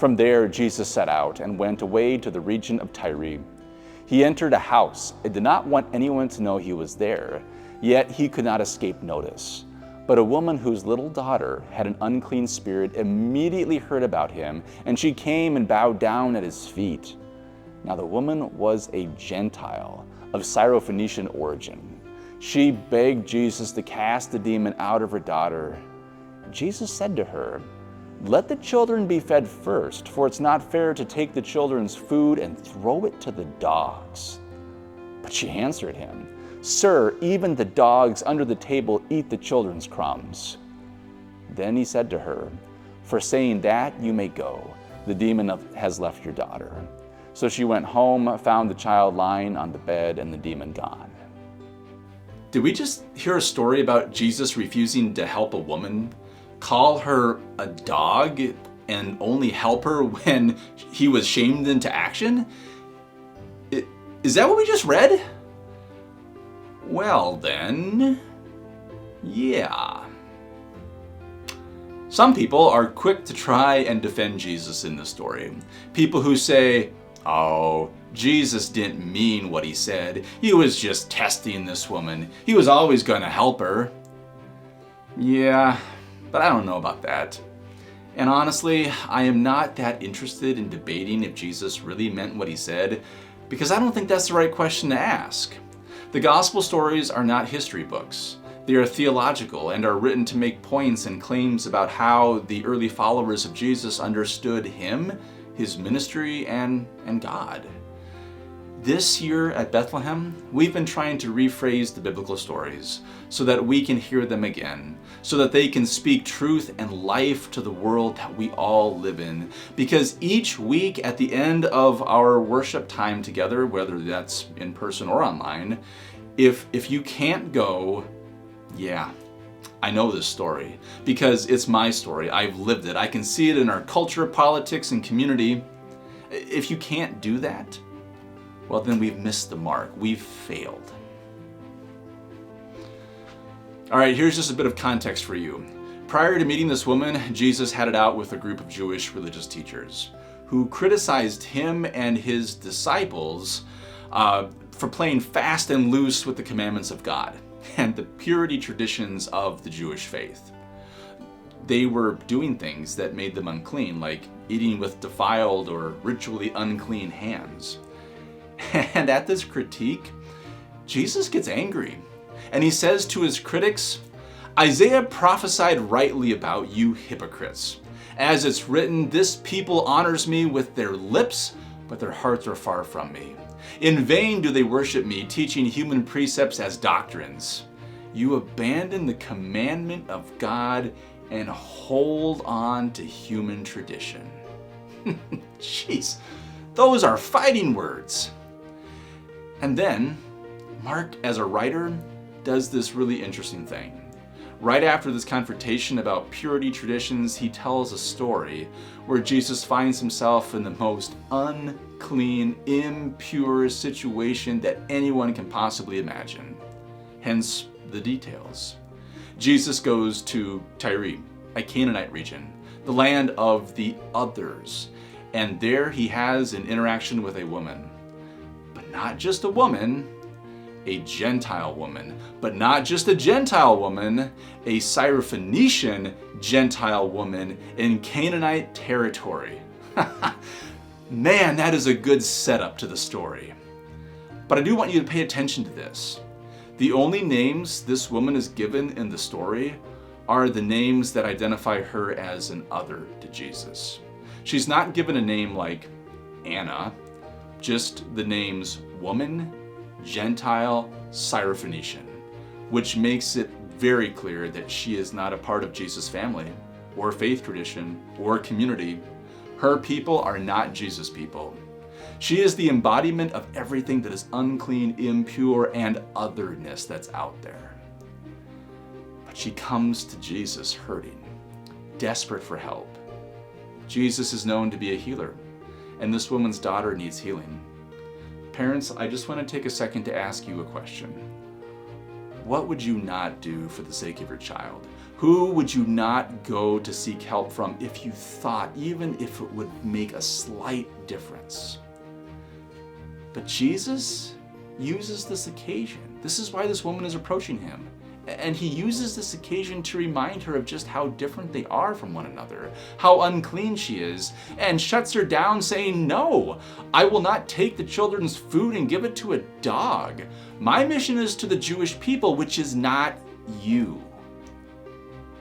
From there, Jesus set out and went away to the region of Tyre. He entered a house and did not want anyone to know he was there, yet he could not escape notice. But a woman whose little daughter had an unclean spirit immediately heard about him, and she came and bowed down at his feet. Now the woman was a Gentile of Syrophoenician origin. She begged Jesus to cast the demon out of her daughter. Jesus said to her, "Let the children be fed first, for it's not fair to take the children's food and throw it to the dogs." But she answered him, "Sir, even the dogs under the table eat the children's crumbs." Then he said to her, "For saying that, you may go. The demon has left your daughter." So she went home, found the child lying on the bed, and the demon gone. Did we just hear a story about Jesus refusing to help a woman, call her a dog, and only help her when he was shamed into action? Is that what we just read? Well then, yeah. Some people are quick to try and defend Jesus in this story. People who say, "Oh, Jesus didn't mean what he said. He was just testing this woman. He was always going to help her." Yeah, but I don't know about that. And honestly, I am not that interested in debating if Jesus really meant what he said, because I don't think that's the right question to ask. The gospel stories are not history books. They are theological and are written to make points and claims about how the early followers of Jesus understood him, his ministry, and God. This year at Bethlehem, we've been trying to rephrase the biblical stories so that we can hear them again, so that they can speak truth and life to the world that we all live in. Because each week at the end of our worship time together, whether that's in person or online, if you can't go, yeah, I know this story because it's my story. I've lived it. I can see it in our culture, politics, and community. If you can't do that, well, then we've missed the mark. We've failed. All right, here's just a bit of context for you. Prior to meeting this woman, Jesus had it out with a group of Jewish religious teachers who criticized him and his disciples for playing fast and loose with the commandments of God and the purity traditions of the Jewish faith. They were doing things that made them unclean, like eating with defiled or ritually unclean hands. And at this critique, Jesus gets angry, and he says to his critics, "Isaiah prophesied rightly about you hypocrites. As it's written, this people honors me with their lips, but their hearts are far from me. In vain do they worship me, teaching human precepts as doctrines. You abandon the commandment of God and hold on to human tradition." Jeez, those are fighting words. And then, Mark, as a writer, does this really interesting thing. Right after this confrontation about purity traditions, he tells a story where Jesus finds himself in the most unclean, impure situation that anyone can possibly imagine. Hence the details. Jesus goes to Tyre, a Canaanite region, the land of the others, and there he has an interaction with a woman. But not just a woman, a Gentile woman. But not just a Gentile woman, a Syrophoenician Gentile woman in Canaanite territory. Man, that is a good setup to the story. But I do want you to pay attention to this. The only names this woman is given in the story are the names that identify her as an other to Jesus. She's not given a name like Anna, just the names woman, Gentile, Syrophoenician, which makes it very clear that she is not a part of Jesus' family, or faith tradition, or community. Her people are not Jesus' people. She is the embodiment of everything that is unclean, impure, and otherness that's out there. But she comes to Jesus hurting, desperate for help. Jesus is known to be a healer, and this woman's daughter needs healing. Parents, I just want to take a second to ask you a question. what would you not do for the sake of your child? Who would you not go to seek help from if you thought, even if it would make a slight difference? But Jesus uses this occasion. This is why this woman is approaching him. And he uses this occasion to remind her of just how different they are from one another, how unclean she is, and shuts her down saying, "No, I will not take the children's food and give it to a dog. My mission is to the Jewish people, which is not you."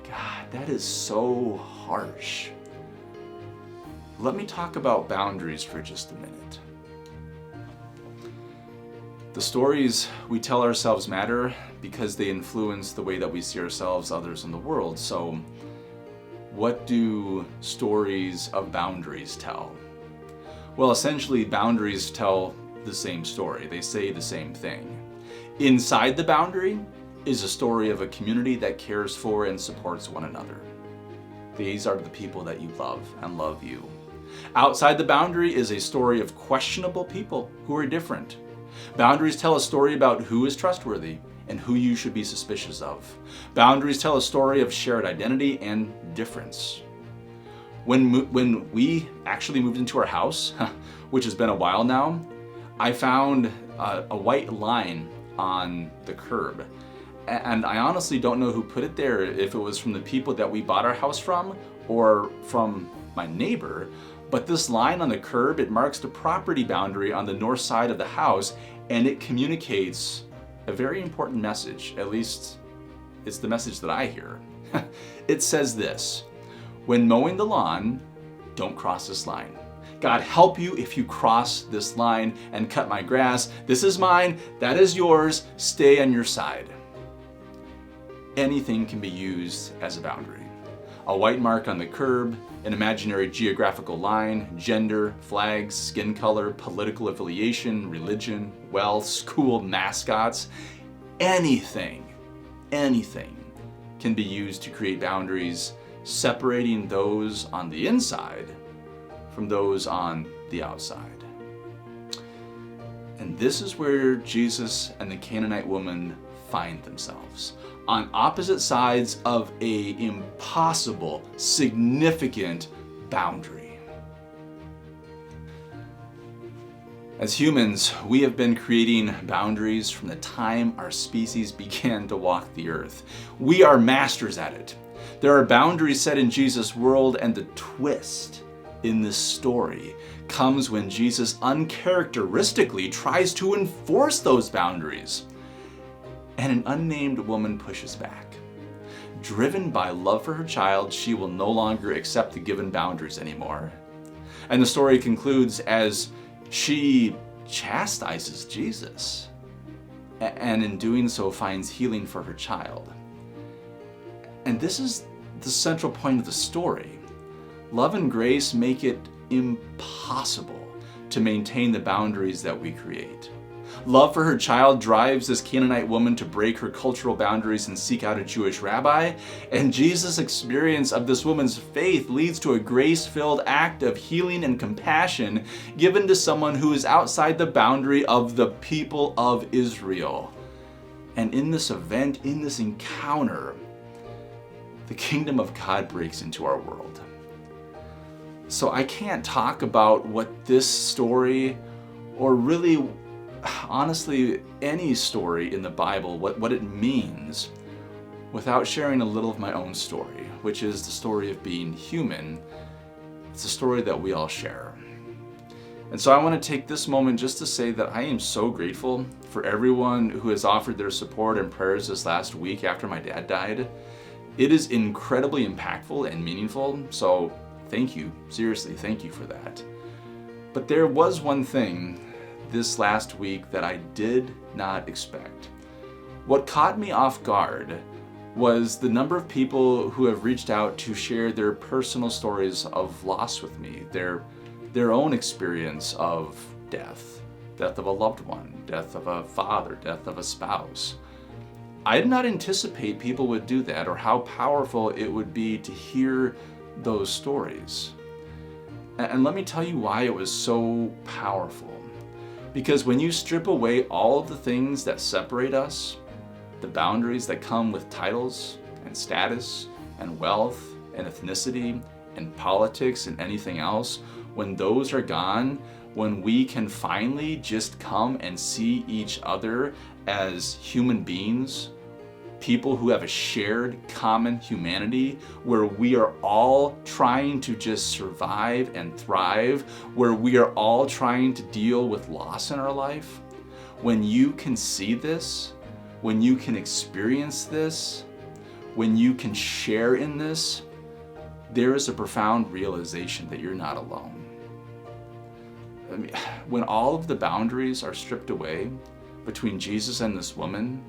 God, that is so harsh. Let me talk about boundaries for just a minute. The stories we tell ourselves matter because they influence the way that we see ourselves, others, in the world. So, what do stories of boundaries tell? Well, essentially, boundaries tell the same story. They say the same thing. Inside the boundary is a story of a community that cares for and supports one another. These are the people that you love and love you. Outside the boundary is a story of questionable people who are different. Boundaries tell a story about who is trustworthy and who you should be suspicious of. Boundaries tell a story of shared identity and difference. When we actually moved into our house, which has been a while now, I found a white line on the curb. And I honestly don't know who put it there, if it was from the people that we bought our house from or from my neighbor. But this line on the curb, it marks the property boundary on the north side of the house, and it communicates a very important message. At least it's the message that I hear. It says this: when mowing the lawn, don't cross this line. God help you if you cross this line and cut my grass. This is mine, that is yours, stay on your side. Anything can be used as a boundary. A white mark on the curb, an imaginary geographical line, gender, flags, skin color, political affiliation, religion, wealth, school mascots, anything can be used to create boundaries, separating those on the inside from those on the outside. And this is where Jesus and the Canaanite woman find themselves, on opposite sides of an impossible, significant boundary. As humans, we have been creating boundaries from the time our species began to walk the earth. We are masters at it. There are boundaries set in Jesus' world, and the twist in this story comes when Jesus uncharacteristically tries to enforce those boundaries. And an unnamed woman pushes back. Driven by love for her child, she will no longer accept the given boundaries anymore. And the story concludes as she chastises Jesus, and in doing so finds healing for her child. And this is the central point of the story. Love and grace make it impossible to maintain the boundaries that we create. Love for her child drives this Canaanite woman to break her cultural boundaries and seek out a Jewish rabbi. And Jesus' experience of this woman's faith leads to a grace-filled act of healing and compassion given to someone who is outside the boundary of the people of Israel. And in this event, in this encounter, the kingdom of God breaks into our world. So I can't talk about what this story, or really honestly any story in the Bible, what it means, without sharing a little of my own story, which is the story of being human. It's a story that we all share. And so I want to take this moment just to say that I am so grateful for everyone who has offered their support and prayers this last week after my dad died. It is incredibly impactful and meaningful, so thank you. Seriously, thank you for that. But there was one thing this last week that I did not expect. What caught me off guard was the number of people who have reached out to share their personal stories of loss with me, their own experience of death of a loved one, death of a father, death of a spouse. I did not anticipate people would do that, or how powerful it would be to hear those stories. And let me tell you why it was so powerful. Because when you strip away all of the things that separate us, the boundaries that come with titles and status and wealth and ethnicity and politics and anything else, when those are gone, when we can finally just come and see each other as human beings, people who have a shared common humanity, where we are all trying to just survive and thrive, where we are all trying to deal with loss in our life, when you can see this, when you can experience this, when you can share in this, there is a profound realization that you're not alone. I mean, when all of the boundaries are stripped away between Jesus and this woman,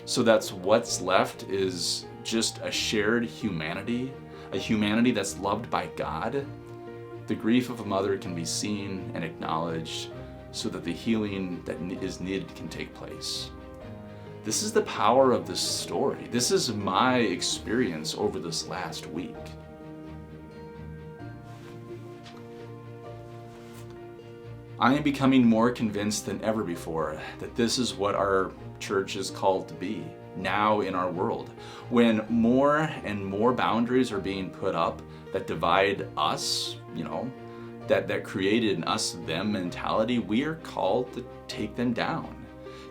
so that's what's left is just a shared humanity, a humanity that's loved by God, the grief of a mother can be seen and acknowledged so that the healing that is needed can take place. This is the power of this story. This is my experience over this last week. I am becoming more convinced than ever before that this is what our church is called to be now in our world. When more and more boundaries are being put up that divide us, that created an us-them mentality, we are called to take them down,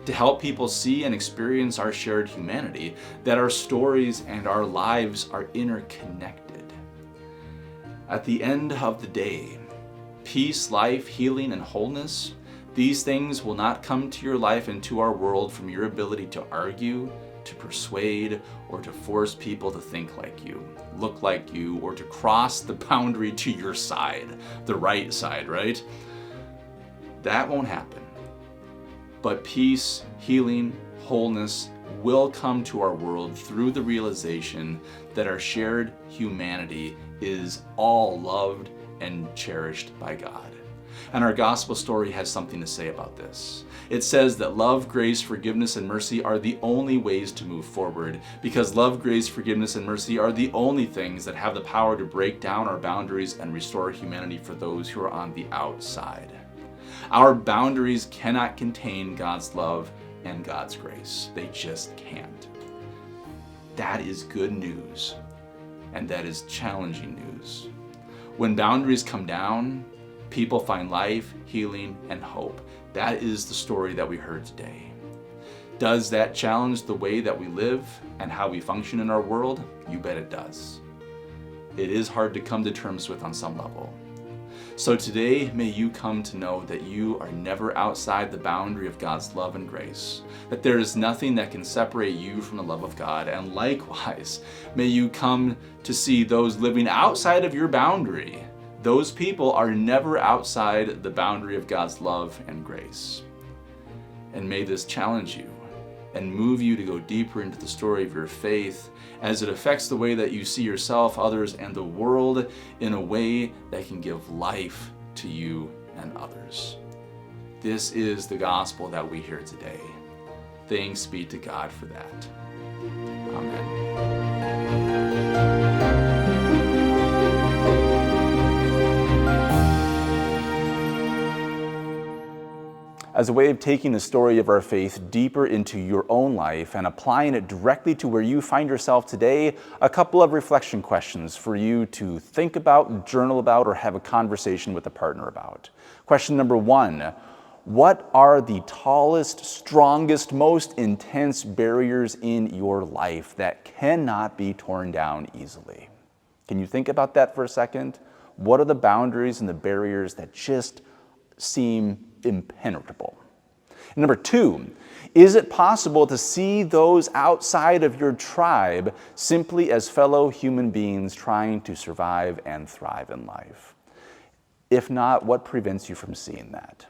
to help people see and experience our shared humanity, that our stories and our lives are interconnected. At the end of the day, peace, life, healing, and wholeness, these things will not come to your life and to our world from your ability to argue, to persuade, or to force people to think like you, look like you, or to cross the boundary to your side, the right side, right? That won't happen. But peace, healing, wholeness will come to our world through the realization that our shared humanity is all loved and cherished by God. And our gospel story has something to say about this. It says that love, grace, forgiveness, and mercy are the only ways to move forward, because love, grace, forgiveness, and mercy are the only things that have the power to break down our boundaries and restore humanity for those who are on the outside. Our boundaries cannot contain God's love and God's grace. They just can't. That is good news, and that is challenging news. When boundaries come down, people find life, healing, and hope. That is the story that we heard today. Does that challenge the way that we live and how we function in our world? You bet it does. It is hard to come to terms with on some level. So today, may you come to know that you are never outside the boundary of God's love and grace, that there is nothing that can separate you from the love of God, and likewise, may you come to see those living outside of your boundary. Those people are never outside the boundary of God's love and grace. And may this challenge you and move you to go deeper into the story of your faith as it affects the way that you see yourself, others, and the world in a way that can give life to you and others. This is the gospel that we hear today. Thanks be to God for that. Amen. As a way of taking the story of our faith deeper into your own life and applying it directly to where you find yourself today, a couple of reflection questions for you to think about, journal about, or have a conversation with a partner about. Question number 1, what are the tallest, strongest, most intense barriers in your life that cannot be torn down easily? Can you think about that for a second? What are the boundaries and the barriers that just seem impenetrable? Number 2, is it possible to see those outside of your tribe simply as fellow human beings trying to survive and thrive in life? If not, what prevents you from seeing that?